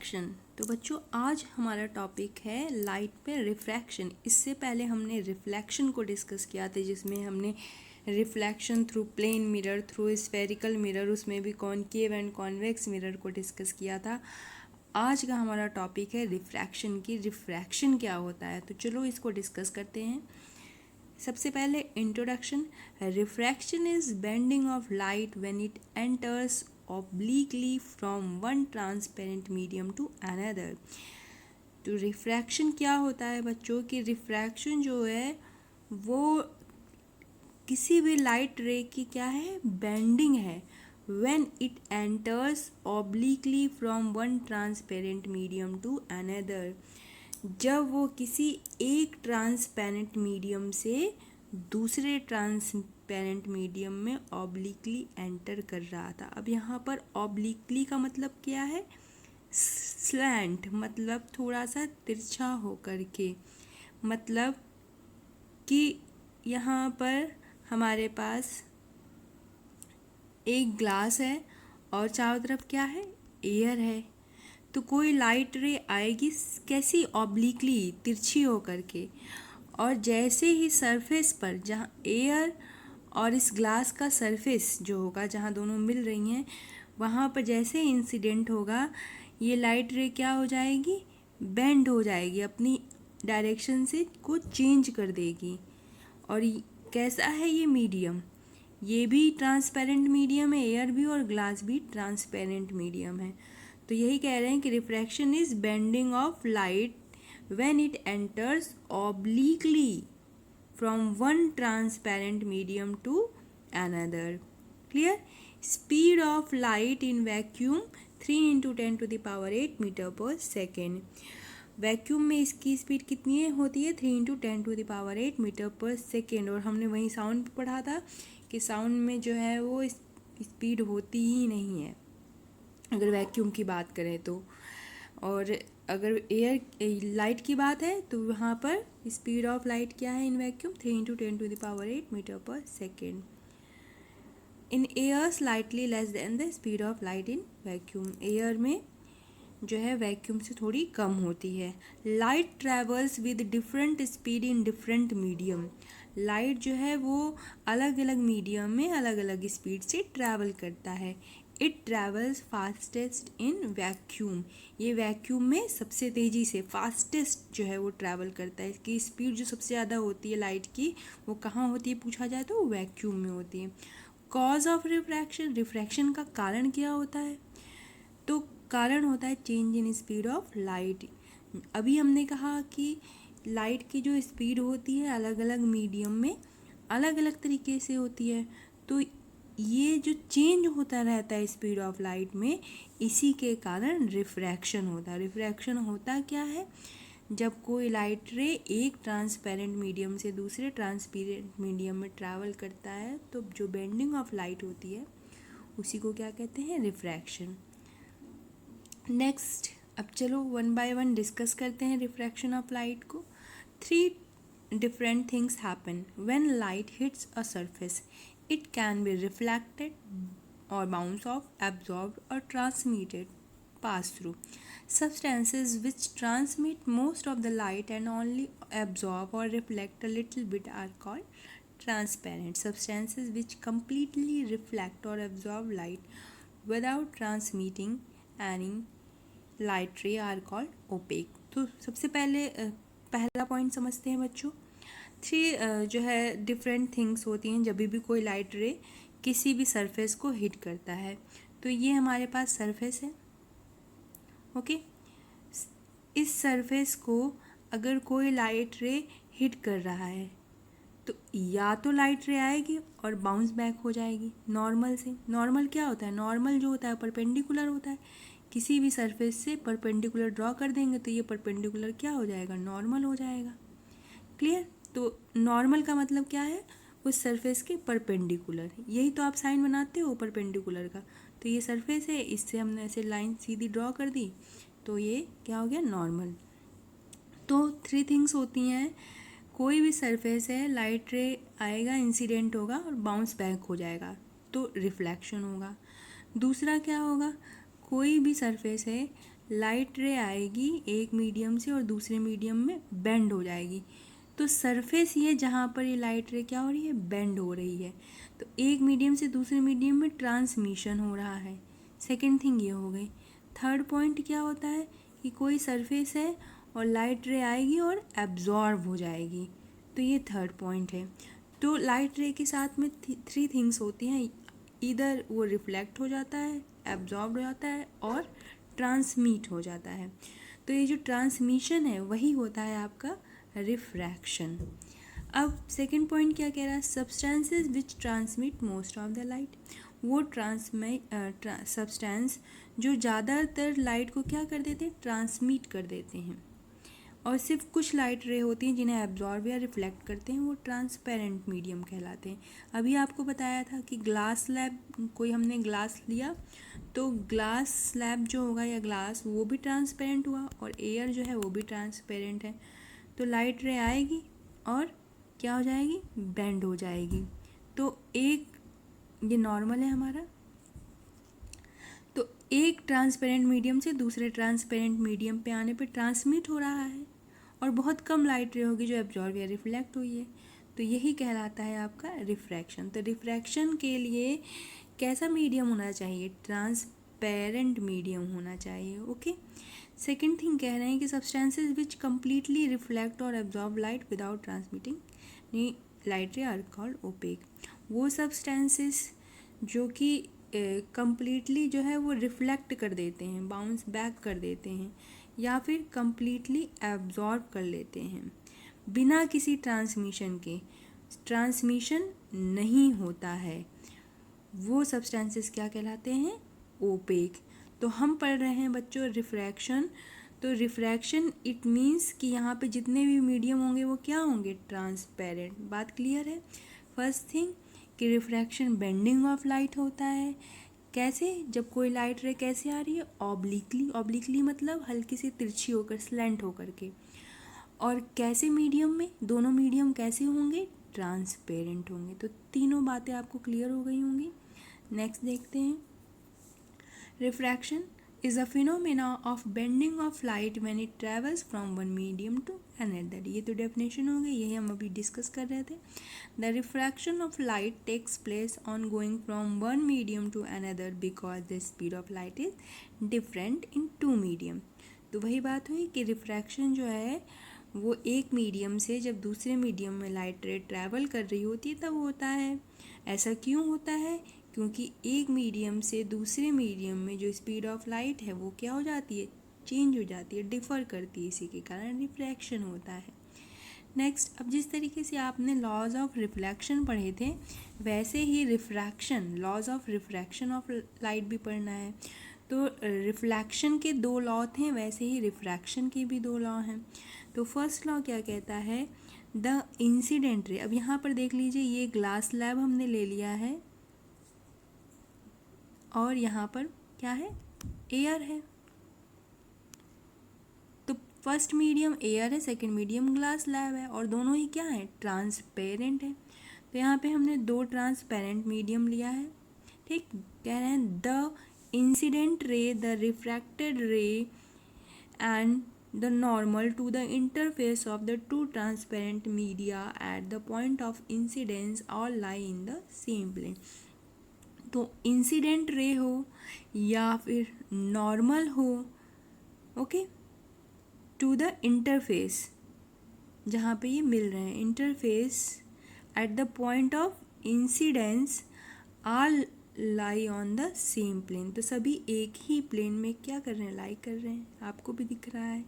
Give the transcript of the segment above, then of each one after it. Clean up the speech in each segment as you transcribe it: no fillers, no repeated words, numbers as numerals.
Refraction. तो बच्चों आज हमारा टॉपिक है लाइट पे रिफ्रैक्शन। इससे पहले हमने रिफ्लेक्शन को डिस्कस किया था, जिसमें हमने reflection through plane mirror, through spherical mirror, उसमें भी कॉनकेव एंड कॉन्वेक्स मिरर को डिस्कस किया था। आज का हमारा टॉपिक है रिफ्रैक्शन की। रिफ्रैक्शन क्या होता है, तो चलो इसको डिस्कस करते हैं। सबसे पहले introduction. Refraction is bending of light when it enters obliquely from one transparent medium to another। तो रिफ्रैक्शन क्या होता है बच्चों कि रिफ्रैक्शन जो है वो किसी भी लाइट रे की क्या है, बेंडिंग है। when it enters obliquely from one transparent medium to another, जब वो किसी एक ट्रांसपेरेंट मीडियम से दूसरे ट्रांसपेरेंट मीडियम में ऑब्लिकली एंटर कर रहा था। अब यहाँ पर ऑब्लिकली का मतलब क्या है, स्लैंट, मतलब थोड़ा सा तिरछा होकर के। मतलब कि यहाँ पर हमारे पास एक ग्लास है और चारों तरफ क्या है, एयर है। तो कोई लाइट रे आएगी कैसी, ऑब्लिकली, तिरछी होकर के, और जैसे ही सरफेस पर जहाँ एयर और इस ग्लास का सरफेस जो होगा, जहाँ दोनों मिल रही हैं, वहाँ पर जैसे इंसिडेंट होगा, ये लाइट रे क्या हो जाएगी, बेंड हो जाएगी, अपनी डायरेक्शन से को चेंज कर देगी। और कैसा है ये मीडियम, ये भी ट्रांसपेरेंट मीडियम है, एयर भी और ग्लास भी ट्रांसपेरेंट मीडियम है। तो यही कह रहे हैं कि refraction is bending of light when it enters obliquely from one transparent medium to another। Clear? Speed of light in vacuum 3 into 10 to the power 8 meter per second। Vacuum में इसकी speed कितनी है, होती है 3 into 10 to the power 8 meter पर second. और हमने वहीं साउंड पढ़ा था कि साउंड में जो है वो स्पीड होती ही नहीं है अगर वैक्यूम की बात करें तो। और अगर लाइट की बात है तो वहाँ पर स्पीड ऑफ लाइट क्या है in vacuum, 3 into 10 to the power 8 meter पर second. In air slightly less than the speed of light in vacuum. Air में जो है वैक्यूम से थोड़ी कम होती है। Light travels with different speed in different medium. Light जो है वो अलग अलग मीडियम में अलग अलग स्पीड से ट्रैवल करता है। It travels fastest in vacuum. ये वैक्यूम में सबसे तेज़ी से, फास्टेस्ट जो है वो ट्रैवल करता है। इसकी स्पीड जो सबसे ज़्यादा होती है लाइट की, वो कहाँ होती है पूछा जाए तो वैक्यूम में होती है। कॉज ऑफ रिफ्रैक्शन, रिफ्रैक्शन का कारण क्या होता है, तो कारण होता है change in speed of light. अभी हमने कहा कि लाइट की जो स्पीड होती है अलग अलग मीडियम में अलग अलग तरीके से होती है। तो ये जो चेंज होता रहता है स्पीड ऑफ लाइट में, इसी के कारण रिफ्रैक्शन होता है। रिफ्रैक्शन होता क्या है, जब कोई लाइट रे एक ट्रांसपेरेंट मीडियम से दूसरे ट्रांसपेरेंट मीडियम में ट्रैवल करता है, तो जो बेंडिंग ऑफ लाइट होती है उसी को क्या कहते हैं, रिफ्रैक्शन। नेक्स्ट, अब चलो वन बाय वन डिस्कस करते हैं रिफ्रैक्शन ऑफ लाइट को। 3 different things happen when light hits a surface। It can be reflected or bounce off, absorbed or transmitted, pass through। Substances which transmit most of the light and only absorb or reflect a little bit are called transparent। Substances which completely reflect or absorb light without transmitting any light ray are called opaque। तो सबसे पहले पहला point समझते हैं बच्चों। 3 जो है different things होती हैं जब भी कोई लाइट रे किसी भी सरफेस को हिट करता है। तो ये हमारे पास सरफेस है, ओके। इस सरफेस को अगर कोई लाइट रे हिट कर रहा है तो या तो लाइट रे आएगी और बाउंस बैक हो जाएगी नॉर्मल से। नॉर्मल क्या होता है, नॉर्मल जो होता है परपेंडिकुलर होता है। किसी भी सरफेस से परपेंडिकुलर ड्रॉ कर देंगे तो ये परपेंडिकुलर क्या हो जाएगा, नॉर्मल हो जाएगा। क्लियर? तो नॉर्मल का मतलब क्या है, उस सरफेस के परपेंडिकुलर। यही तो आप साइन बनाते हो परपेंडिकुलर का। तो ये सरफेस है, इससे हमने ऐसे लाइन सीधी ड्रॉ कर दी, तो ये क्या हो गया, नॉर्मल। तो 3 थिंग्स होती हैं, कोई भी सरफेस है, लाइट रे आएगा, इंसिडेंट होगा और बाउंस बैक हो जाएगा, तो रिफ्लेक्शन होगा। दूसरा क्या होगा, कोई भी सरफेस है, लाइट रे आएगी एक मीडियम से और दूसरे मीडियम में बेंड हो जाएगी। तो सरफेस ये जहाँ पर ये लाइट रे क्या हो रही है, बेंड हो रही है। तो एक मीडियम से दूसरे मीडियम में ट्रांसमिशन हो रहा है। सेकेंड थिंग ये हो गई। थर्ड पॉइंट क्या होता है कि कोई सरफेस है और लाइट रे आएगी और एब्जॉर्ब हो जाएगी। तो ये थर्ड पॉइंट है। तो लाइट रे के साथ में थ्री थिंग्स होती हैं, इधर वो रिफ्लेक्ट हो जाता है, एब्जॉर्ब हो जाता है और ट्रांसमिट हो जाता है। तो ये जो ट्रांसमिशन है वही होता है आपका रिफ्रैक्शन। अब सेकंड पॉइंट क्या कह रहा है, substances which transmit most of the light. वो सब्सटेंस जो ज़्यादातर लाइट को क्या कर देते हैं, ट्रांसमिट कर देते हैं। और सिर्फ कुछ लाइट रे होती हैं जिन्हें एब्जॉर्ब या रिफ्लेक्ट करते हैं, वो ट्रांसपेरेंट मीडियम कहलाते हैं। अभी आपको बताया था कि ग्लास स्लैब, कोई हमने ग्लास लिया तो ग्लास स्लैब जो होगा या ग्लास वो भी ट्रांसपेरेंट हुआ और एयर जो है वो भी ट्रांसपेरेंट है। तो लाइट रे आएगी और क्या हो जाएगी, बेंड हो जाएगी। तो एक ये नॉर्मल है हमारा, तो एक ट्रांसपेरेंट मीडियम से दूसरे ट्रांसपेरेंट मीडियम पे आने पे ट्रांसमिट हो रहा है और बहुत कम लाइट रे होगी जो एब्जॉर्ब या रिफ्लेक्ट हुई है। तो यही कहलाता है आपका रिफ्रैक्शन। तो रिफ्रैक्शन के लिए कैसा मीडियम होना चाहिए, ट्रांसपेरेंट मीडियम होना चाहिए। ओके। सेकेंड थिंग कह रहे हैं कि सब्सटेंसेज विच कम्प्लीटली रिफ्लेक्ट और absorb light without transmitting light ray are called opaque. वो सब्सटेंसेस जो कि कम्प्लीटली जो है वो रिफ्लेक्ट कर देते हैं, बाउंस बैक कर देते हैं या फिर कम्प्लीटली एब्जॉर्ब कर लेते हैं बिना किसी ट्रांसमिशन के, ट्रांसमिशन नहीं होता है, वो सब्सटेंसेस क्या कहलाते हैं, ओपेक। तो हम पढ़ रहे हैं बच्चों रिफ्रैक्शन। तो रिफ्रैक्शन इट मीन्स कि यहाँ पे जितने भी मीडियम होंगे वो क्या होंगे, ट्रांसपेरेंट। बात क्लियर है। फर्स्ट थिंग कि रिफ्रैक्शन बेंडिंग ऑफ लाइट होता है। कैसे, जब कोई लाइट रे कैसे आ रही है, ऑब्लिकली। ऑब्लिकली मतलब हल्की सी तिरछी होकर, स्लैंट होकर के। और कैसे मीडियम में, दोनों मीडियम कैसे होंगे, ट्रांसपेरेंट होंगे। तो तीनों बातें आपको क्लियर हो गई होंगी। नेक्स्ट देखते हैं। Refraction is a phenomena of bending of light when it travels from one medium to another। ये तो डेफिनेशन हो गई, यही हम अभी डिस्कस कर रहे थे। The refraction of light takes place on going from one medium to another because the speed of light is different in two medium। तो वही बात हुई कि रिफ्रैक्शन जो है वो एक मीडियम से जब दूसरे मीडियम में लाइट रे ट्रैवल कर रही होती है तब होता है। ऐसा क्यों होता है, क्योंकि एक मीडियम से दूसरे मीडियम में जो स्पीड ऑफ लाइट है वो क्या हो जाती है, चेंज हो जाती है, डिफ़र करती है, इसी के कारण रिफ्रैक्शन होता है। नेक्स्ट, अब जिस तरीके से आपने लॉज ऑफ रिफ्लेक्शन पढ़े थे वैसे ही refraction, laws of refraction of light भी पढ़ना है। तो रिफ्लेक्शन के दो लॉ थे, वैसे ही रिफ्रैक्शन के भी दो लॉ हैं। तो फर्स्ट लॉ क्या कहता है, द इंसिडेंट रे। अब यहाँ पर देख लीजिए, ये ग्लास स्लैब हमने ले लिया है और यहाँ पर क्या है, एयर है। तो फर्स्ट मीडियम एयर है, सेकंड मीडियम ग्लास स्लैब है और दोनों ही क्या है, ट्रांसपेरेंट है। तो यहाँ पे हमने दो ट्रांसपेरेंट मीडियम लिया है। ठीक, कह रहे हैं the incident ray, the refracted रे and the normal to the interface of the two transparent media at the point of incidence all lie in the same plane। तो इंसिडेंट रे हो या फिर नॉर्मल हो, ओके, टू द इंटरफेस जहाँ पे ये मिल रहे हैं, interface at the point of incidence all lie on the same plane. तो सभी एक ही प्लेन में क्या कर रहे हैं, लाई कर रहे हैं, आपको भी दिख रहा है।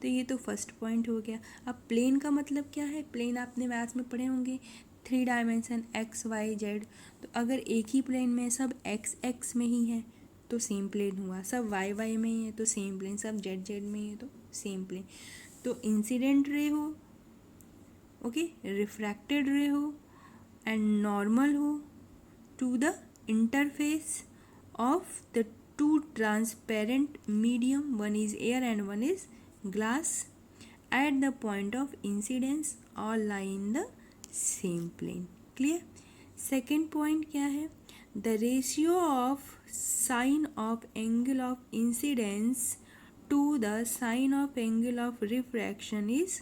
तो ये तो फर्स्ट पॉइंट हो गया। अब प्लेन का मतलब क्या है, प्लेन आपने मैथ्स में पढ़े होंगे, 3 डायमेंशन एक्स वाई जेड। तो अगर एक ही प्लेन में सब एक्स एक्स में ही है तो सेम प्लेन हुआ, सब वाई वाई में ही है तो सेम प्लेन, सब जेड जेड में ही है तो सेम प्लेन। तो इंसिडेंट रे हो, ओके, रिफ्रैक्टेड रे हो एंड नॉर्मल हो to the interface of the two transparent medium, one is air and one is glass, at the point of incidence all lie in the same plane। clear। second point क्या है, the ratio of sine of angle of incidence 2 the sign of angle of refraction is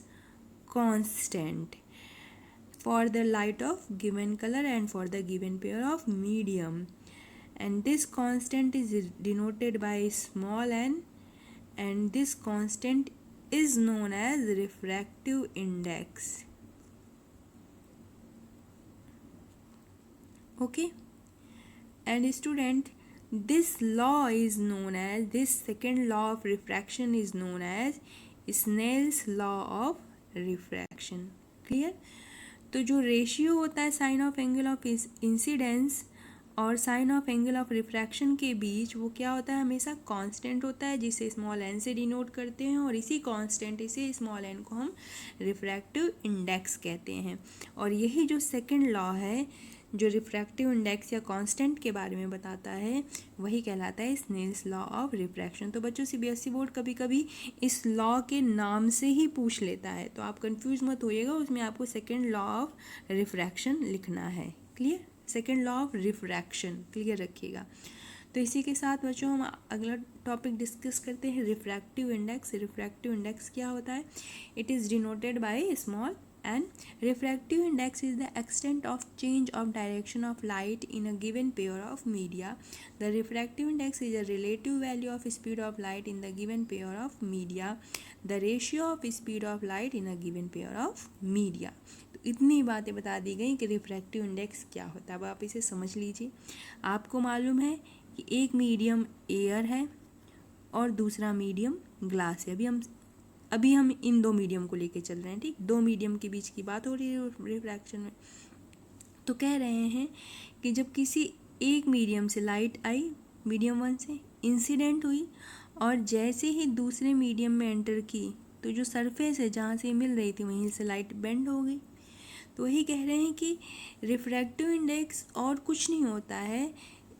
constant for the light of given color and for the given pair of medium, and this constant is denoted by small n, and this constant is known as refractive index. Okay, and student, this second law of refraction is known as Snell's law of refraction. Clear? तो जो ratio होता है sine of angle of incidence और sine of angle of refraction के बीच, वो क्या होता है, हमेशा कांस्टेंट होता है, जिसे स्मॉल एन से डिनोट करते हैं, और इसी कांस्टेंट, इसी स्मॉल एन को हम रिफ्रैक्टिव इंडेक्स कहते हैं। और यही जो सेकंड लॉ है, जो रिफ्रैक्टिव इंडेक्स या कांस्टेंट के बारे में बताता है, वही कहलाता है स्नेल्स लॉ ऑफ रिफ्रैक्शन। तो बच्चों, सीबीएसई बोर्ड कभी कभी इस लॉ के नाम से ही पूछ लेता है, तो आप कंफ्यूज मत होइएगा, उसमें आपको सेकंड लॉ ऑफ रिफ्रैक्शन लिखना है। Clear? Second law of refraction clear रखिएगा। तो इसी के साथ बच्चों हम अगला टॉपिक डिस्कस करते हैं, रिफ्रैक्टिव इंडेक्स। रिफ्रैक्टिव इंडेक्स क्या होता है? It is denoted by small and refractive index is the extent of change of direction of light in a given pair of media. The refractive index is a relative value of speed of light in the given pair of media, the ratio of speed of light in a given pair of media. तो इतनी बातें बता दी गई कि refractive index क्या होता है। अब आप इसे समझ लीजिए। आपको मालूम है कि एक मीडियम एयर है और दूसरा मीडियम ग्लास है। अभी हम इन दो मीडियम को लेके चल रहे हैं, ठीक? दो मीडियम के बीच की बात हो रही है रिफ्रैक्शन में। तो कह रहे हैं कि जब किसी एक मीडियम से लाइट आई, मीडियम 1 से इंसिडेंट हुई, और जैसे ही दूसरे मीडियम में एंटर की, तो जो सरफेस है जहाँ से मिल रही थी वहीं से लाइट बेंड हो गई। तो वही कह रहे हैं कि रिफ्रैक्टिव इंडेक्स और कुछ नहीं होता है,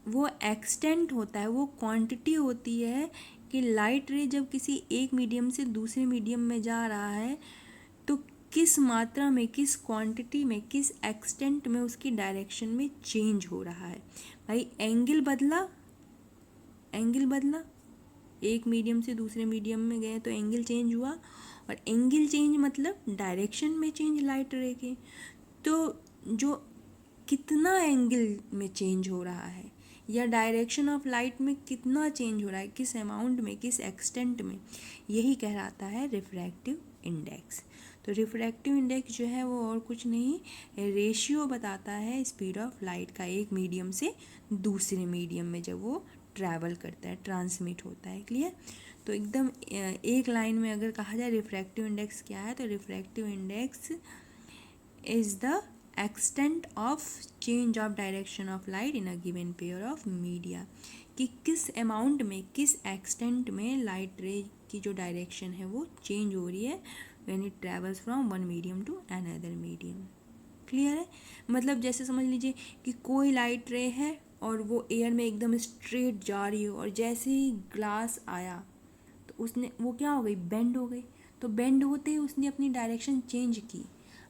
वो एक्सटेंट होता है, वो क्वांटिटी होती है कि लाइट रे जब किसी एक मीडियम से दूसरे मीडियम में जा रहा है, तो किस मात्रा में, किस क्वांटिटी में, किस एक्सटेंट में उसकी डायरेक्शन में चेंज हो रहा है। भाई एंगल बदला, एक मीडियम से दूसरे मीडियम में गए तो एंगल चेंज हुआ, और एंगल चेंज मतलब डायरेक्शन में चेंज लाइट रे के। तो जो कितना एंगल में चेंज हो रहा है या डायरेक्शन ऑफ लाइट में कितना चेंज हो रहा है, किस अमाउंट में, किस एक्सटेंट में, यही कहलाता है रिफ्रैक्टिव इंडेक्स। तो रिफ्रैक्टिव इंडेक्स जो है वो और कुछ नहीं, रेशियो बताता है स्पीड ऑफ लाइट का, एक मीडियम से दूसरे मीडियम में जब वो ट्रैवल करता है, ट्रांसमिट होता है। क्लियर? तो एकदम एक लाइन में अगर कहा जाए रिफ्रैक्टिव इंडेक्स क्या है, तो refractive index is the extent of change of direction of light in a given pair of media, कि किस अमाउंट में, किस एक्सटेंट में लाइट रे की जो डायरेक्शन है वो चेंज हो रही है when it travels from one medium to another medium. Clear है? मतलब जैसे समझ लीजिए कि कोई लाइट रे है और वो एयर में एकदम स्ट्रेट जा रही हो, और जैसे ही ग्लास आया तो उसने, वो क्या हो गई, बेंड हो गई। तो बेंड होते ही उसने अपनी डायरेक्शन चेंज की।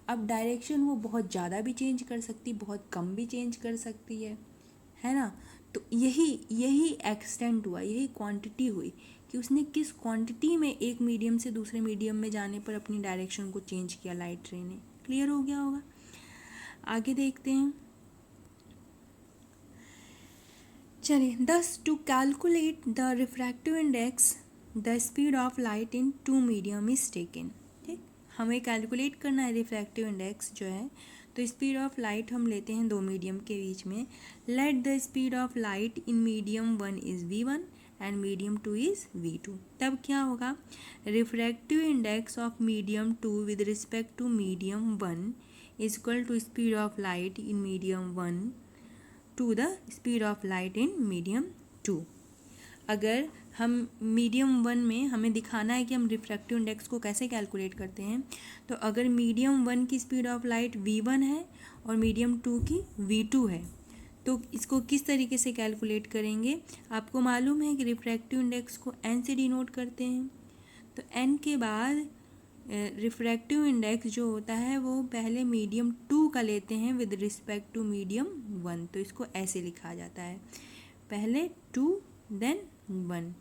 अब डायरेक्शन वो बहुत ज़्यादा भी चेंज कर सकती, बहुत कम भी चेंज कर सकती है ना? तो यही एक्सटेंट हुआ, यही क्वांटिटी हुई कि उसने किस क्वांटिटी में एक मीडियम से दूसरे मीडियम में जाने पर अपनी डायरेक्शन को चेंज किया लाइट रे ने। क्लियर हो गया होगा? आगे देखते हैं। चलिए, thus to calculate the refractive index the speed of light in two medium is taken. हमें कैलकुलेट करना है रिफ्रैक्टिव इंडेक्स जो है, तो स्पीड ऑफ लाइट हम लेते हैं दो मीडियम के बीच में। Let the speed of light in medium 1 is v1 and medium 2 is v2। तब क्या होगा, refractive index of medium 2 with respect to medium 1 is equal to speed of light in medium 1 to the speed of light in medium 2। अगर हम medium 1 में हमें दिखाना है कि हम रिफ्रैक्टिव इंडेक्स को कैसे कैलकुलेट करते हैं, तो अगर मीडियम 1 की स्पीड ऑफ लाइट v1 है और मीडियम 2 की v2 है, तो इसको किस तरीके से कैलकुलेट करेंगे? आपको मालूम है कि रिफ्रैक्टिव इंडेक्स को n से डिनोट करते हैं। तो n के बाद रिफ्रैक्टिव इंडेक्स जो होता है वो पहले मीडियम 2 का लेते हैं विद रिस्पेक्ट टू मीडियम 1। तो इसको ऐसे लिखा जाता है, पहले 2 then 1,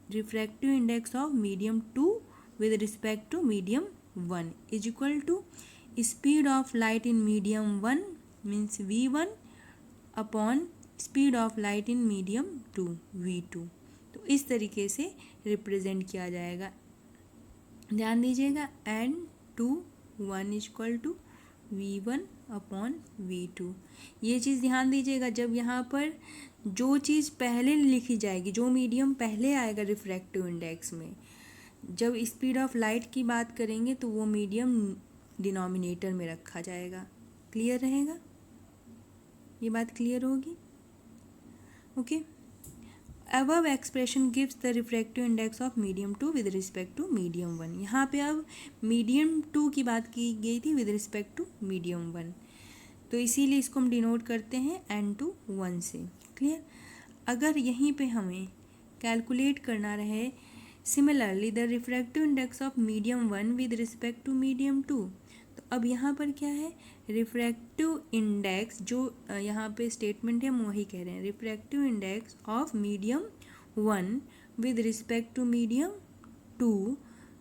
refractive index of medium 2 with respect to medium 1 is equal to speed of light in medium 1 means v1 upon speed of light in medium 2 v2। तो इस तरीके से रिप्रेजेंट किया जाएगा। ध्यान दीजिएगा n2 1 is equal to v1 upon v2। ये चीज़ ध्यान दीजिएगा, जब यहाँ पर जो चीज़ पहले लिखी जाएगी, जो मीडियम पहले आएगा रिफ्रैक्टिव इंडेक्स में, जब स्पीड ऑफ लाइट की बात करेंगे तो वो मीडियम डिनोमिनेटर में रखा जाएगा। क्लियर रहेगा? ये बात क्लियर होगी? Okay. Above expression gives the refractive index of medium 2 with respect to medium 1। यहाँ पे अब मीडियम 2 की बात की गई थी विद रिस्पेक्ट टू मीडियम 1, तो इसीलिए इसको हम डिनोट करते हैं n2 1 से। क्लियर? अगर यहीं पे हमें कैलकुलेट करना रहे similarly the refractive index of medium 1 with respect to medium 2, तो अब यहाँ पर क्या है, रिफ्रैक्टिव इंडेक्स जो यहाँ पे स्टेटमेंट है हम वही कह रहे हैं, refractive index of medium 1 with respect to medium 2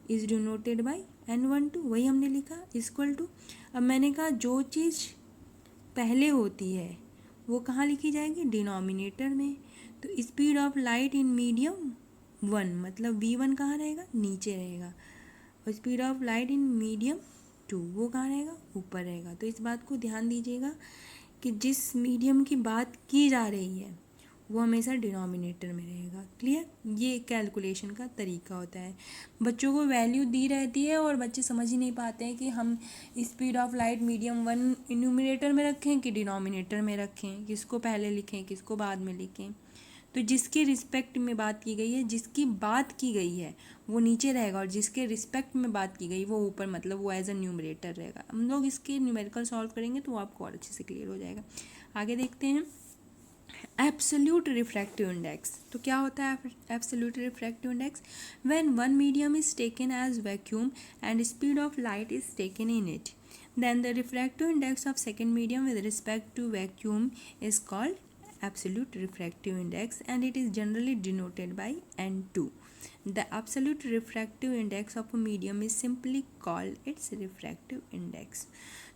is denoted by n12, वही हमने लिखा इक्वल टू। अब मैंने कहा जो चीज़ पहले होती है वो कहाँ लिखी जाएगी, डिनोमिनेटर में। तो speed of light in medium 1 मतलब v1 कहाँ रहेगा, नीचे रहेगा, और speed of light in medium 2 वो कहाँ रहेगा, ऊपर रहेगा। तो इस बात को ध्यान दीजिएगा कि जिस मीडियम की बात की जा रही है वो हमेशा डिनोमिनेटर में रहेगा। क्लियर? ये कैलकुलेशन का तरीका होता है। बच्चों को वैल्यू दी रहती है और बच्चे समझ ही नहीं पाते हैं कि हम speed of light medium 1 numerator में रखें कि डिनोमिनेटर में रखें, किसको पहले लिखें किसको बाद में लिखें। तो जिसके रिस्पेक्ट में बात की गई है, जिसकी बात की गई है वो नीचे रहेगा, और जिसके रिस्पेक्ट में बात की गई वो ऊपर, मतलब वो एज अ न्यूमरेटर रहेगा। हम लोग इसके न्यूमेरिकल सॉल्व करेंगे तो आपको और अच्छे से क्लियर हो जाएगा। आगे देखते हैं एब्सोल्यूट रिफ्रैक्टिव इंडेक्स। तो क्या होता है absolute refractive index? When one medium is taken as vacuum and speed of light is taken in it, then the refractive index of second medium with respect to vacuum is called absolute refractive index and it is generally denoted by n2. The absolute refractive index of a medium is simply called its refractive index.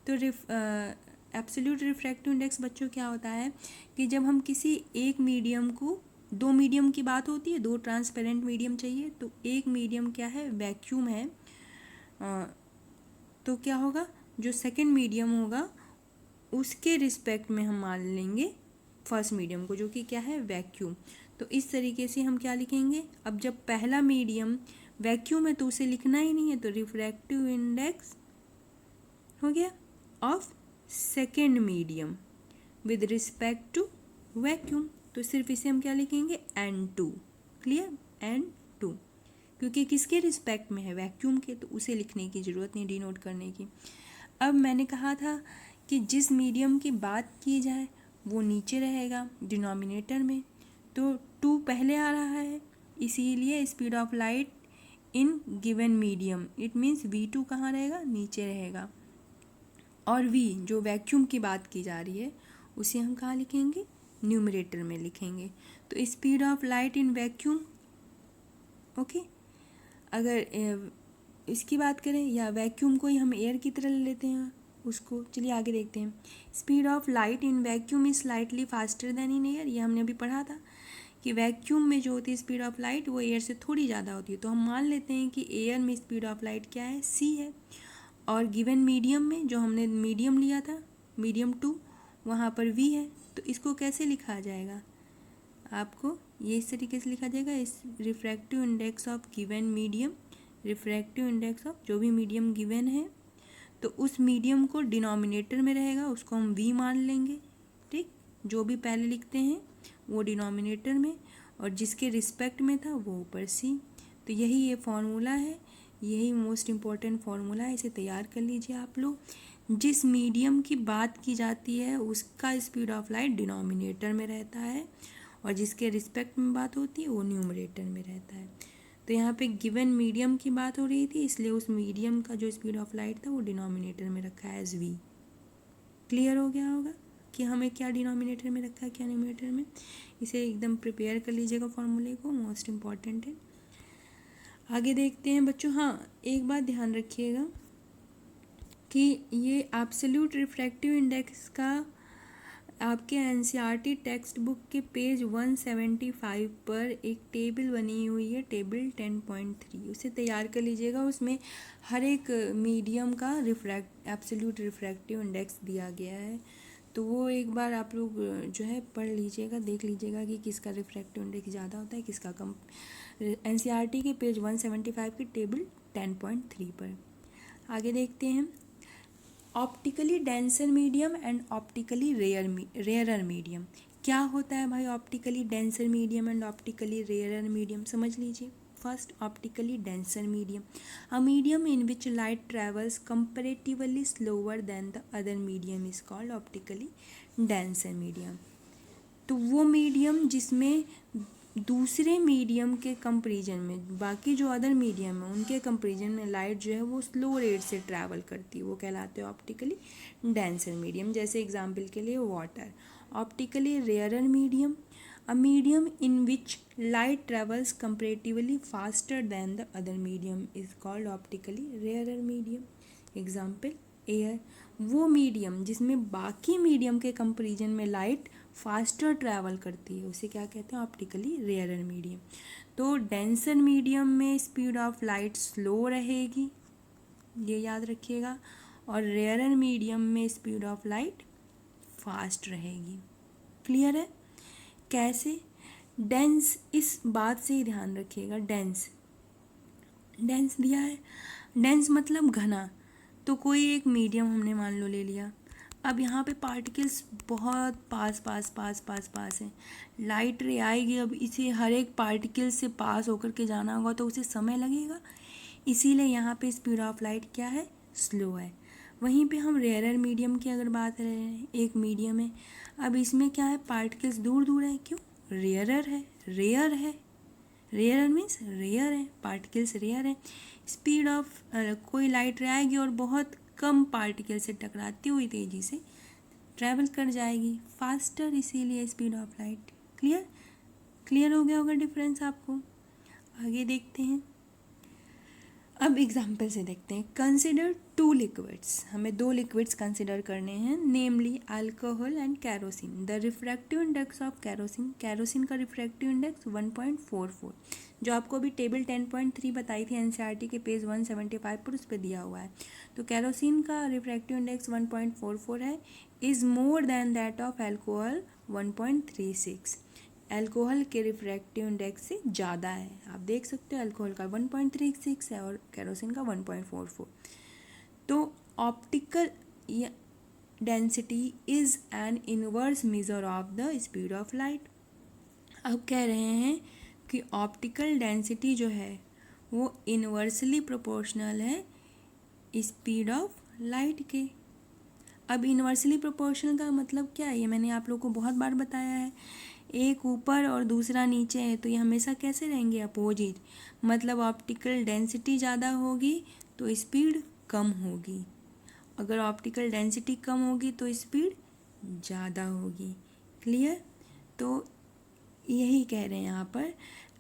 तो absolute refractive index बच्चों क्या होता है कि जब हम किसी एक मीडियम को, दो मीडियम की बात होती है, दो ट्रांसपेरेंट मीडियम चाहिए, तो एक मीडियम क्या है, वैक्यूम है, तो क्या होगा, जो सेकंड मीडियम होगा उसके रिस्पेक्ट में हम मान लेंगे फर्स्ट मीडियम को, जो कि क्या है, वैक्यूम। तो इस तरीके से हम क्या लिखेंगे, अब जब पहला मीडियम वैक्यूम है तो उसे लिखना ही नहीं है, तो रिफ्रैक्टिव इंडेक्स हो गया of second medium with respect to vacuum, तो सिर्फ इसे हम क्या लिखेंगे, n2। क्लियर? n2 क्योंकि किसके रिस्पेक्ट में है, वैक्यूम के, तो उसे लिखने की ज़रूरत नहीं, डिनोट करने की। अब मैंने कहा था कि जिस मीडियम की बात की जाए वो नीचे रहेगा डिनोमिनेटर में, तो 2 पहले आ रहा है, इसीलिए speed of light in given medium it means v2 कहाँ रहेगा, नीचे रहेगा, और v जो वैक्यूम की बात की जा रही है उसे हम कहाँ लिखेंगे, न्यूमरेटर में लिखेंगे। तो speed of light in vacuum, okay. अगर इसकी बात करें या वैक्यूम को ही हम एयर की तरह ले लेते हैं उसको, चलिए आगे देखते हैं। Speed of light in vacuum is slightly faster then in air, ये हमने अभी पढ़ा था कि वैक्यूम में जो होती है स्पीड ऑफ लाइट वो एयर से थोड़ी ज़्यादा होती है, तो हम मान लेते हैं कि एयर में स्पीड ऑफ लाइट क्या है, c है, और गिवन मीडियम में जो हमने मीडियम लिया था मीडियम 2 वहाँ पर v है, तो इसको कैसे लिखा जाएगा, आपको ये इस तरीके से लिखा जाएगा, इस refractive index of given medium, refractive index of जो भी मीडियम गिवन है, तो उस मीडियम को डिनोमिनेटर में रहेगा उसको हम v मान लेंगे, ठीक, जो भी पहले लिखते हैं वो डिनोमिनेटर में, और जिसके रिस्पेक्ट में था वो ऊपर c। तो यही ये फॉर्मूला है, यही मोस्ट इम्पॉर्टेंट फार्मूला है, इसे तैयार कर लीजिए आप लोग। जिस मीडियम की बात की जाती है उसका स्पीड ऑफ लाइट डिनोमिनेटर में रहता है, और जिसके रिस्पेक्ट में बात होती है वो न्यूमरेटर में रहता है। तो यहाँ पे गिवन मीडियम की बात हो रही थी, इसलिए उस मीडियम का जो स्पीड ऑफ लाइट था वो डिनोमिनेटर में रखा है एज v। क्लियर हो गया होगा कि हमें क्या डिनोमिनेटर में रखा है, क्या न्यूमरेटर में। इसे एकदम प्रिपेयर कर लीजिएगा फॉर्मूले को, मोस्ट इम्पॉर्टेंट है। आगे देखते हैं बच्चों। हाँ, एक बात ध्यान रखिएगा कि ये एब्सोल्यूट रिफ्रैक्टिव इंडेक्स का आपके एनसीईआरटी टेक्स्ट बुक के पेज 175 पर एक टेबल बनी हुई है, टेबल 10.3, उसे तैयार कर लीजिएगा। उसमें हर एक मीडियम का एब्सोल्यूट रिफ्रैक्टिव इंडेक्स दिया गया है, तो वो एक बार आप लोग जो है पढ़ लीजिएगा, देख लीजिएगा कि किसका रिफ्रैक्टिव इंडेक्स ज़्यादा होता है, किसका कम। एनसीईआरटी के पेज 175 की टेबल 10.3 पर। आगे देखते हैं, optically denser medium and optically rarer medium. क्या होता है भाई optically denser medium and optically rarer medium, समझ लीजिए। First, optically denser medium, a medium in which light travels comparatively slower then the other medium is called optically denser medium. तो वो medium जिसमें दूसरे मीडियम के कंपेरिजन में, बाकी जो अदर मीडियम है उनके कंपेरिजन में लाइट जो है वो स्लो रेट से ट्रैवल करती है, वो कहलाते हैं ऑप्टिकली डेंसर मीडियम। जैसे एग्जांपल के लिए water. Optically rarer medium, a medium in which light travels comparatively faster than the other medium is called optically rarer medium. Example air, वो मीडियम जिसमें बाकी मीडियम के कंपेरिजन में लाइट फास्टर ट्रैवल करती है, उसे क्या कहते हैं, ऑप्टिकली रेयरर मीडियम। तो डेंसर मीडियम में स्पीड ऑफ लाइट स्लो रहेगी, ये याद रखिएगा, और रेयरर मीडियम में स्पीड ऑफ लाइट फास्ट रहेगी। क्लियर है? कैसे? डेंस, इस बात से ही ध्यान रखिएगा। डेंस, डेंस दिया है, डेंस मतलब घना। तो कोई एक मीडियम हमने मान लो ले लिया, अब यहाँ पे पार्टिकल्स बहुत पास पास पास पास पास हैं, लाइट रे आएगी, अब इसे हर एक पार्टिकल से पास होकर के जाना होगा तो उसे समय लगेगा, इसीलिए यहाँ पे स्पीड ऑफ लाइट क्या है, स्लो है। वहीं पे हम रेयरर मीडियम की अगर बात कर रहे हैं, एक मीडियम है, अब इसमें क्या है, पार्टिकल्स दूर दूर है, क्यों, रेयरर है, रेयर है, रेयर मीन्स रेयर है, पार्टिकल्स रेयर है। स्पीड ऑफ कोई लाइट रे आएगी और बहुत कम पार्टिकल से टकराती हुई तेज़ी से ट्रैवल कर जाएगी, फास्टर, इसीलिए speed of light. Clear? Clear हो गया होगा डिफरेंस आपको। आगे देखते हैं, अब एग्जाम्पल से देखते हैं। कंसिडर टू लिक्विड्स, हमें दो लिक्विड्स कंसिडर करने हैं, namely alcohol and kerosene. The refractive index of kerosene, kerosene का रिफ्रैक्टिव इंडेक्स 1.44, जो आपको अभी टेबल 10.3 बताई थी एनसीईआरटी के पेज 175 पर, उस पर दिया हुआ है। तो कैरोसिन का रिफ्रैक्टिव इंडेक्स 1.44 है, is more than that of alcohol 1.36। Alcohol के रिफ्रैक्टिव इंडेक्स से ज़्यादा है, आप देख सकते हो अल्कोहल का 1.36 है और कैरोसिन का 1.44। तो optical density is an inverse measure of the speed of light. अब कह रहे हैं कि ऑप्टिकल डेंसिटी जो है वो इनवर्सली प्रोपोर्शनल है स्पीड ऑफ लाइट के। अब इनवर्सली प्रोपोर्शनल का मतलब क्या है, ये मैंने आप लोगों को बहुत बार बताया है। एक ऊपर और दूसरा नीचे है तो ये हमेशा कैसे रहेंगे, अपोजिट। मतलब ऑप्टिकल डेंसिटी ज़्यादा होगी तो स्पीड कम होगी, अगर ऑप्टिकल डेंसिटी कम होगी तो स्पीड ज़्यादा होगी। क्लियर? तो यही कह रहे हैं यहाँ पर,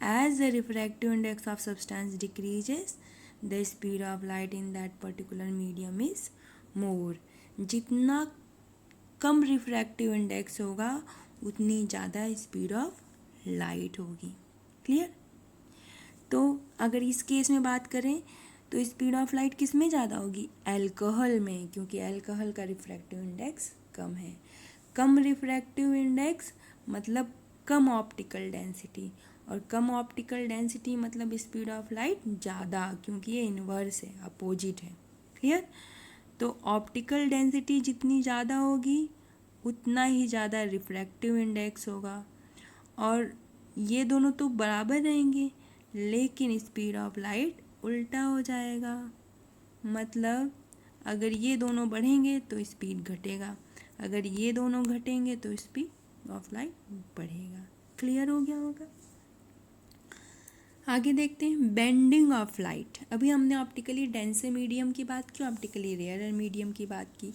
as the refractive index of substance decreases the speed of light in that particular medium is more. जितना कम रिफ्रैक्टिव इंडेक्स होगा उतनी ज़्यादा स्पीड ऑफ लाइट होगी। क्लियर? तो अगर इस केस में बात करें तो स्पीड ऑफ लाइट किस में ज़्यादा होगी, अल्कोहल में, क्योंकि अल्कोहल का रिफ्रैक्टिव इंडेक्स कम है। कम रिफ्रैक्टिव इंडेक्स मतलब कम ऑप्टिकल डेंसिटी, और कम ऑप्टिकल डेंसिटी मतलब स्पीड ऑफ लाइट ज़्यादा, क्योंकि ये इन्वर्स है, अपोजिट है। क्लियर? तो ऑप्टिकल डेंसिटी जितनी ज़्यादा होगी उतना ही ज़्यादा रिफ्रैक्टिव इंडेक्स होगा, और ये दोनों तो बराबर रहेंगे, लेकिन स्पीड ऑफ लाइट उल्टा हो जाएगा। मतलब अगर ये दोनों बढ़ेंगे तो स्पीड घटेगा, अगर ये दोनों घटेंगे तो स्पीड ऑफ लाइट बढ़ेगा। क्लियर हो गया होगा? आगे देखते हैं, बेंडिंग ऑफ लाइट। अभी हमने ऑप्टिकली डेंसर मीडियम की बात की, ऑप्टिकली रेयरर मीडियम की बात की।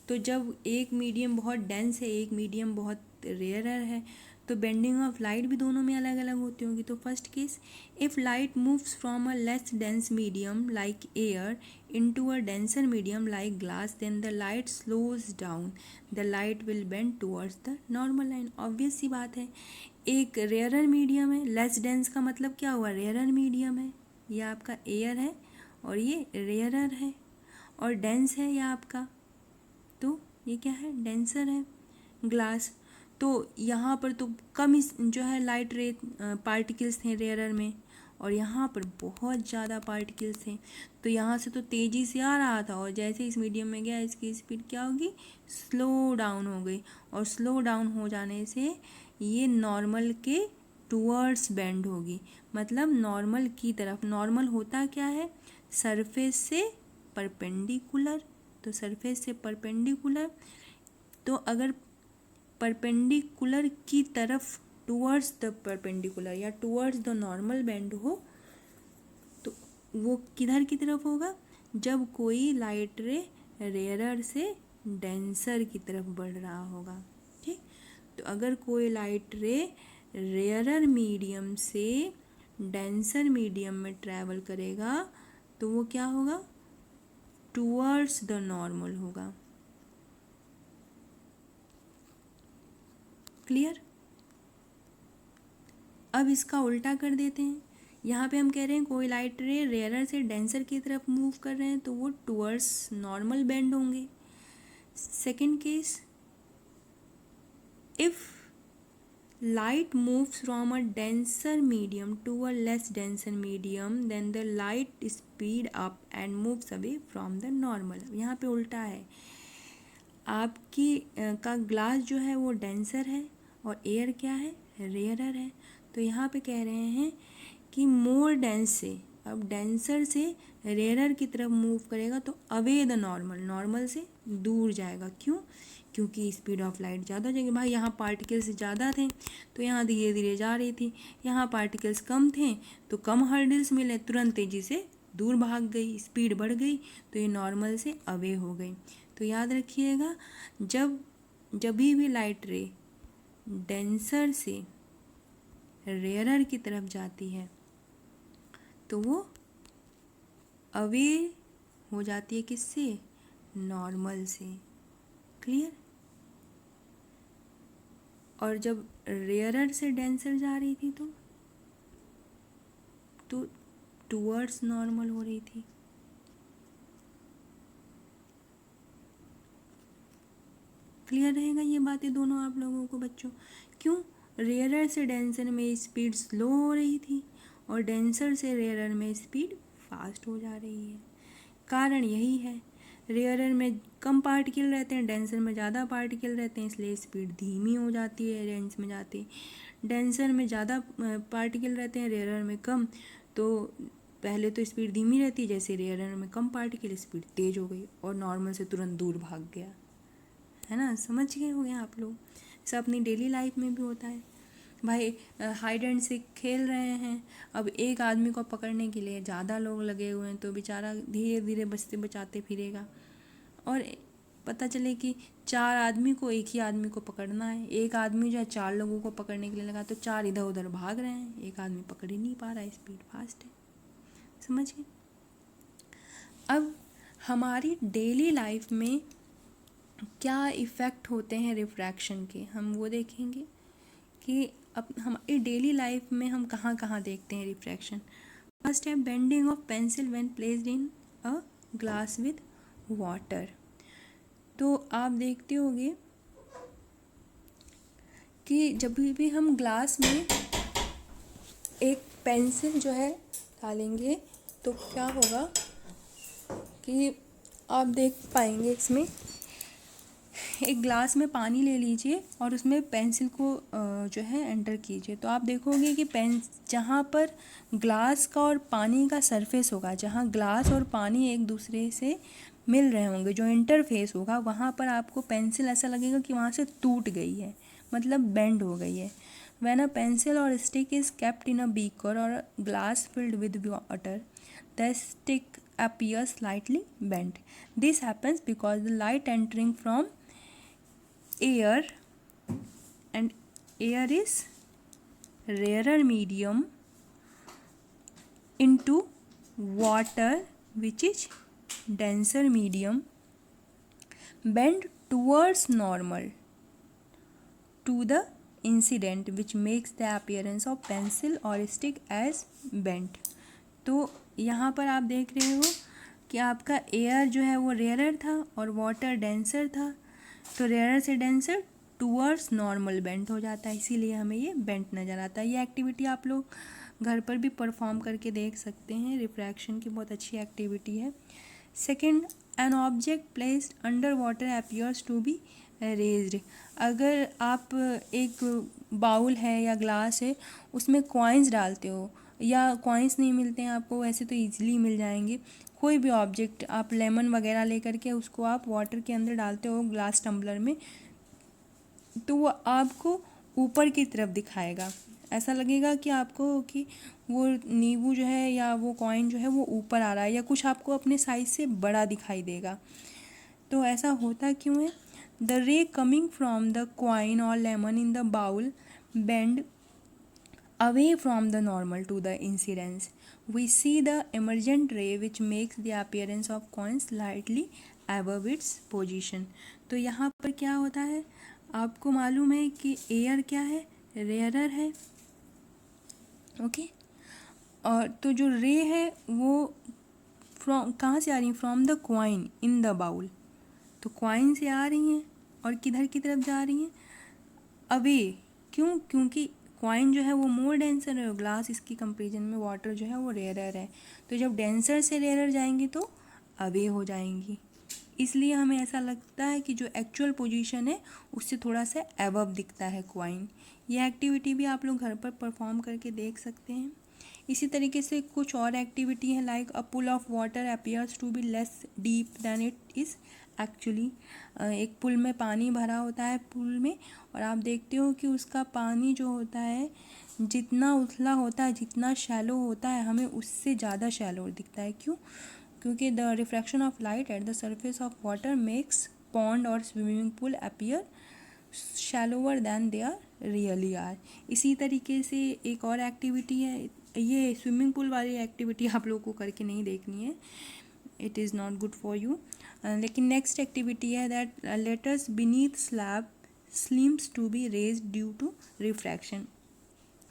तो जब एक मीडियम बहुत डेंस है, एक मीडियम बहुत रेयरर है, तो बेंडिंग ऑफ लाइट भी दोनों में अलग अलग होती होगी। तो first case, if light moves from a less dense medium like air into a denser medium like glass, then the light slows down, the light will bend towards the normal line. Obvious सी बात है, एक rarer medium है, less dense का मतलब क्या हुआ, rarer medium है, ये आपका एयर है और ये रेयरर है, और डेंस है यह आपका, तो ये क्या है, डेंसर है, ग्लास। तो यहाँ पर तो कम इस जो है लाइट रे पार्टिकल्स थे रेयरर में, और यहाँ पर बहुत ज़्यादा पार्टिकल्स थे। तो यहाँ से तो तेज़ी से आ रहा था, और जैसे इस मीडियम में गया इसकी स्पीड क्या होगी, स्लो डाउन हो गई, और स्लो डाउन हो जाने से ये नॉर्मल के टूवर्ड्स बेंड होगी, मतलब नॉर्मल की तरफ। नॉर्मल होता क्या है, सरफेस से परपेंडिकुलर, तो सरफेस से परपेंडिकुलर, तो अगर परपेंडिकुलर की तरफ टूवर्ड्स द परपेंडिकुलर या टूवर्ड्स द नॉर्मल बेंड हो, तो वो किधर की तरफ होगा, जब कोई लाइट रे रेयरर से डेंसर की तरफ बढ़ रहा होगा। ठीक, तो अगर कोई लाइट रे रेयरर मीडियम से डेंसर मीडियम में ट्रैवल करेगा तो वो क्या होगा, टूवर्ड्स द नॉर्मल होगा। क्लियर। अब इसका उल्टा कर देते हैं, यहाँ पे हम कह रहे हैं कोई लाइट रे रेयरर से डेंसर की तरफ मूव कर रहे हैं तो वो टूवर्ड्स नॉर्मल बेंड होंगे। Second case, if light moves from a denser medium to a less denser medium, then the light speed up and moves away from the normal। यहाँ पे उल्टा है, आपकी का ग्लास जो है वो डेंसर है और एयर क्या है, रेयरर है। तो यहाँ पे कह रहे हैं कि मोर डेंस से, अब डेंसर से रेयरर की तरफ मूव करेगा तो अवे द नॉर्मल, नॉर्मल से दूर जाएगा। क्यों, क्योंकि स्पीड ऑफ लाइट ज़्यादा हो जाएगी। भाई यहाँ पार्टिकल्स ज़्यादा थे तो यहाँ धीरे धीरे जा रही थी, यहाँ पार्टिकल्स कम थे तो कम हर्डल्स मिले, तुरंत तेज़ी से दूर भाग गई, स्पीड बढ़ गई, तो ये नॉर्मल से अवे हो गई। तो याद रखिएगा, जब भी लाइट रे डेंसर से रेयरर की तरफ जाती है तो वो अवे हो जाती है किससे, नॉर्मल से। क्लियर। और जब रेयरर से डेंसर जा रही थी तो टूवर्ड्स नॉर्मल हो रही थी। क्लियर रहेगा ये बातें दोनों आप लोगों को बच्चों। क्यों, रेयरर से डेंसर में स्पीड स्लो हो रही थी और डेंसर से रेयरर में स्पीड फास्ट हो जा रही है। कारण यही है, रेयरर में कम पार्टिकल रहते हैं, डेंसर में ज़्यादा पार्टिकल रहते हैं, इसलिए स्पीड धीमी हो जाती है रेंज में जाती। डेंसर में ज़्यादा पार्टिकल रहते हैं, रेयरर में कम, तो पहले तो स्पीड धीमी रहती है, जैसे रेयरर में कम पार्टिकल स्पीड तेज़ हो गई और नॉर्मल से तुरंत दूर भाग गया, है ना। समझ गए होंगे आप लोग। ऐसा अपनी डेली लाइफ में भी होता है। भाई हाइड एंड सीक खेल रहे हैं, अब एक आदमी को पकड़ने के लिए ज़्यादा लोग लगे हुए हैं तो बेचारा धीरे धीरे बचते बचाते फिरेगा, और पता चले कि 4 आदमी को, एक ही आदमी को पकड़ना है, एक आदमी जो है 4 लोगों को पकड़ने के लिए लगा तो 4 इधर उधर भाग रहे हैं, एक आदमी पकड़ ही नहीं पा रहा है, स्पीड फास्ट है। समझ गए। अब हमारी डेली लाइफ में क्या इफ़ेक्ट होते हैं रिफ्रैक्शन के, हम वो देखेंगे कि अब हमारी डेली लाइफ में हम कहाँ कहाँ देखते हैं रिफ्रैक्शन। फर्स्ट है bending of pencil when placed in a glass with water. तो आप देखते होंगे कि जब भी हम ग्लास में एक पेंसिल जो है डालेंगे तो क्या होगा कि आप देख पाएंगे, इसमें एक ग्लास में पानी ले लीजिए और उसमें पेंसिल को जो है एंटर कीजिए, तो आप देखोगे कि जहाँ पर ग्लास का और पानी का सरफेस होगा, जहाँ ग्लास और पानी एक दूसरे से मिल रहे होंगे, जो इंटरफेस होगा, वहाँ पर आपको पेंसिल ऐसा लगेगा कि वहाँ से टूट गई है, मतलब बेंड हो गई है। When a pencil or stick is kept in a beaker or a glass filled with water, the stick appears slightly bent. This happens because the light entering from air and air is rarer medium into water which is denser medium bend towards normal to the incident which makes the appearance of pencil or stick as bent। तो यहाँ पर आप देख रहे हो कि आपका air जो है वो रेयरर था और वाटर डेंसर था, तो रेयरर से डेंसर टूवर्ड्स नॉर्मल बेंट हो जाता है, इसीलिए हमें ये बेंट नज़र आता है। ये एक्टिविटी आप लोग घर पर भी परफॉर्म करके देख सकते हैं, रिफ्रैक्शन की बहुत अच्छी एक्टिविटी है। Second, an object placed under water appears to be raised. अगर आप एक बाउल है या ग्लास है उसमें कॉइन्स डालते हो, या कॉइन्स नहीं मिलते हैं आपको, वैसे तो ईजिली मिल जाएंगे, कोई भी ऑब्जेक्ट आप लेमन वगैरह लेकर के उसको आप वाटर के अंदर डालते हो ग्लास टम्बलर में, तो वो आपको ऊपर की तरफ दिखाएगा, ऐसा लगेगा कि आपको कि वो नींबू जो है या वो कॉइन जो है वो ऊपर आ रहा है, या कुछ आपको अपने साइज से बड़ा दिखाई देगा। तो ऐसा होता क्यों है? The ray coming from the coin और lemon in the bowl bend away from the normal to the incidence. We see the emergent ray which makes the appearance of coin slightly above its position। तो यहाँ पर क्या होता है, आपको मालूम है कि एयर क्या है, रेयरर है, ओके। और तो जो रे है वो फ्रॉम कहाँ से आ रही है, from the coin in the bowl, तो कॉइन से आ रही हैं और किधर की तरफ जा रही हैं, अवे। क्यों? क्योंकि कॉइन जो है वो मोर डेंसर है और ग्लास इसकी कंपेरिजन में वाटर जो है वो रेयरर है, तो जब डेंसर से रेयरर जाएंगी तो अवे हो जाएंगी, इसलिए हमें ऐसा लगता है कि जो एक्चुअल पोजीशन है उससे थोड़ा सा एबव दिखता है कॉइन। ये एक्टिविटी भी आप लोग घर पर परफॉर्म करके देख सकते हैं। इसी तरीके से कुछ और एक्टिविटी है, like a pool of water appears to be less deep than it is actually. एक पुल में पानी भरा होता है पुल में, और आप देखते हो कि उसका पानी जो होता है जितना उथला होता है, जितना शैलो होता है, हमें उससे ज़्यादा शैलो दिखता है। क्यों? क्योंकि the refraction of light at the surface of water makes pond और swimming pool appear shallower than they are really are. इसी तरीके से एक और एक्टिविटी है, ये स्विमिंग पूल वाली एक्टिविटी आप लोगों को करके नहीं देखनी है, it is not good for you. लेकिन नेक्स्ट एक्टिविटी है that letters beneath slab seems to be raise due to refraction.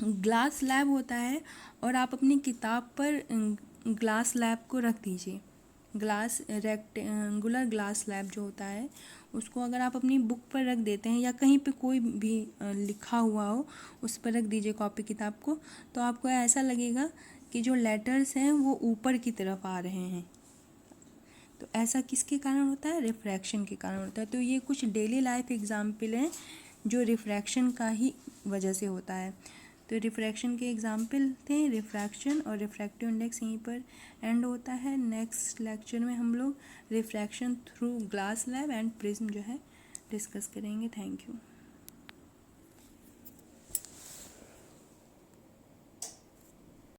Glass slab होता है और आप अपनी किताब पर ग्लास स्लैब को रख दीजिए, ग्लास रेक्टेंगुलर ग्लास स्लैब जो होता है उसको अगर आप अपनी बुक पर रख देते हैं या कहीं पे कोई भी लिखा हुआ हो उस पर रख दीजिए कॉपी किताब को, तो आपको ऐसा लगेगा कि जो लेटर्स हैं वो ऊपर की तरफ आ रहे हैं। तो ऐसा किसके कारण होता है? रिफ्रैक्शन के कारण होता है। तो ये कुछ डेली लाइफ एग्जाम्पल हैं जो रिफ्रैक्शन का ही वजह से होता है। तो रिफ्रैक्शन के एग्जाम्पल थे रिफ्रैक्शन, और रिफ्रैक्टिव इंडेक्स यहीं पर एंड होता है। नेक्स्ट लेक्चर में हम लोग refraction through glass slab and prism जो है डिस्कस करेंगे। Thank you.